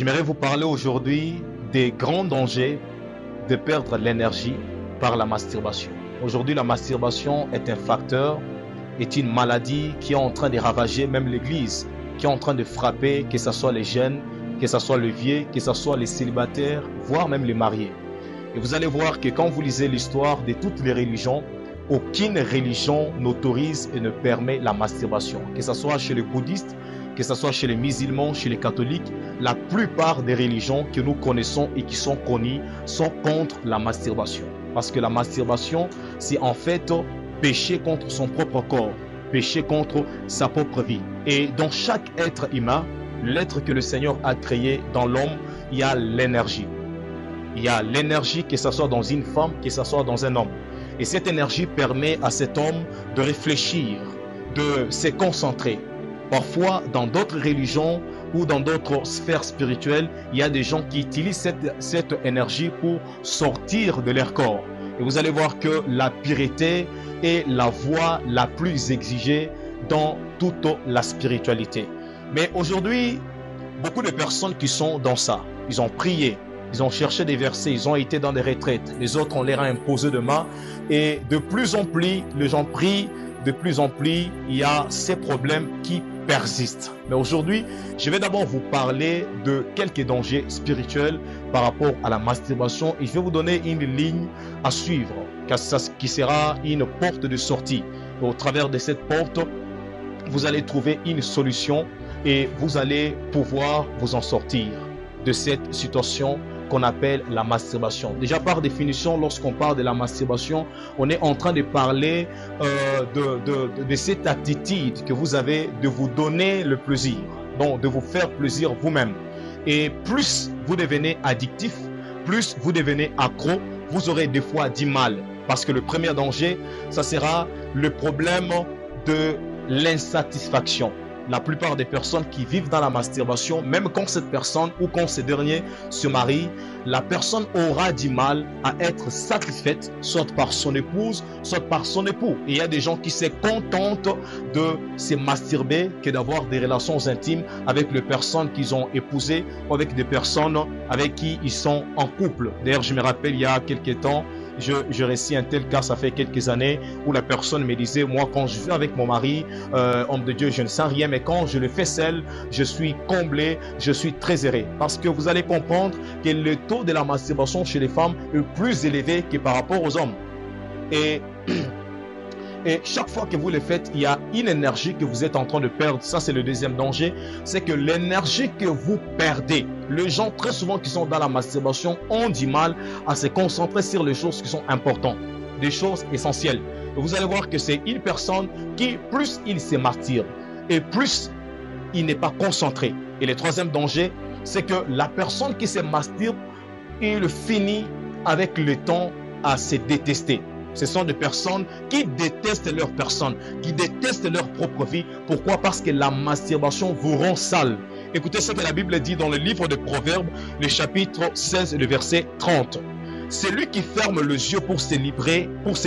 J'aimerais vous parler aujourd'hui des grands dangers de perdre l'énergie par la masturbation. Aujourd'hui, la masturbation est un facteur, est une maladie qui est en train de ravager même l'Église, qui est en train de frapper, que ce soit les jeunes, que ce soit les vieux, que ce soit les célibataires, voire même les mariés. Et vous allez voir que quand vous lisez l'histoire de toutes les religions, aucune religion n'autorise et ne permet la masturbation. Que ce soit chez les bouddhistes, que ce soit chez les musulmans, chez les catholiques, la plupart des religions que nous connaissons et qui sont connues sont contre la masturbation. Parce que la masturbation, c'est en fait pécher contre son propre corps, pécher contre sa propre vie. Et dans chaque être humain, l'être que le Seigneur a créé dans l'homme, il y a l'énergie. Il y a l'énergie, que ce soit dans une femme, que ce soit dans un homme. Et cette énergie permet à cet homme de réfléchir, de se concentrer. Parfois, dans d'autres religions ou dans d'autres sphères spirituelles, il y a des gens qui utilisent cette énergie pour sortir de leur corps. Et vous allez voir que la pureté est la voie la plus exigée dans toute la spiritualité. Mais aujourd'hui, beaucoup de personnes qui sont dans ça, ils ont prié, ils ont cherché des versets, ils ont été dans des retraites. Les autres, on leur a imposé de main. Et de plus en plus, les gens prient, de plus en plus, il y a ces problèmes qui persistent. Mais aujourd'hui, je vais d'abord vous parler de quelques dangers spirituels par rapport à la masturbation. Et je vais vous donner une ligne à suivre, qui sera une porte de sortie. Et au travers de cette porte, vous allez trouver une solution et vous allez pouvoir vous en sortir de cette situation qu'on appelle la masturbation. Déjà par définition, lorsqu'on parle de la masturbation, on est en train de parler de cette attitude que vous avez de vous donner le plaisir, donc de vous faire plaisir vous-même. Et plus vous devenez addictif, plus vous devenez accro, vous aurez des fois du mal. Parce que le premier danger, ça sera le problème de l'insatisfaction. La plupart des personnes qui vivent dans la masturbation, même quand cette personne ou quand ce dernier se marie, la personne aura du mal à être satisfaite, soit par son épouse, soit par son époux. Et il y a des gens qui se contentent de se masturber que d'avoir des relations intimes avec les personnes qu'ils ont épousées ou avec des personnes avec qui ils sont en couple. D'ailleurs, je me rappelle il y a quelques temps, je récite un tel cas, ça fait quelques années, où la personne me disait, moi quand je vis avec mon mari, homme de Dieu, je ne sens rien, mais quand je le fais seul, je suis comblé, je suis très heureux. Parce que vous allez comprendre que le taux de la masturbation chez les femmes est plus élevé que par rapport aux hommes. Et chaque fois que vous le faites, il y a une énergie que vous êtes en train de perdre. Ça, c'est le deuxième danger. C'est que l'énergie que vous perdez, les gens très souvent qui sont dans la masturbation ont du mal à se concentrer sur les choses qui sont importantes, des choses essentielles. Et vous allez voir que c'est une personne qui, plus il se masturbe et plus il n'est pas concentré. Et le troisième danger, c'est que la personne qui se masturbe, il finit avec le temps à se détester. Ce sont des personnes qui détestent leur personne, qui détestent leur propre vie. Pourquoi? Parce que la masturbation vous rend sale. Écoutez ce que la Bible dit dans le livre de Proverbes, le chapitre 16, le verset 30. Celui qui ferme les yeux pour se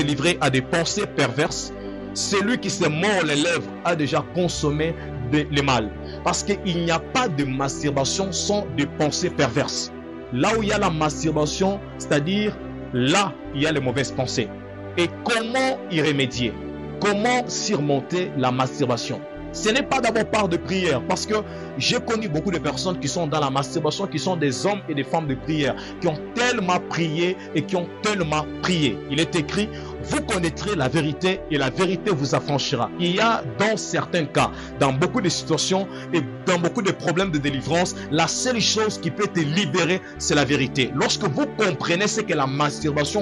livrer à des pensées perverses, celui qui se mord les lèvres a déjà consommé le mal. Parce qu'il n'y a pas de masturbation sans des pensées perverses. Là où il y a la masturbation, c'est-à-dire là, il y a les mauvaises pensées. Et comment y remédier? Comment surmonter la masturbation? Ce n'est pas d'abord par de prière, parce que j'ai connu beaucoup de personnes qui sont dans la masturbation, qui sont des hommes et des femmes de prière, qui ont tellement prié et qui ont tellement prié. Il est écrit, vous connaîtrez la vérité et la vérité vous affranchira. Il y a dans certains cas, dans beaucoup de situations et dans beaucoup de problèmes de délivrance, la seule chose qui peut te libérer, c'est la vérité. Lorsque vous comprenez ce que la masturbation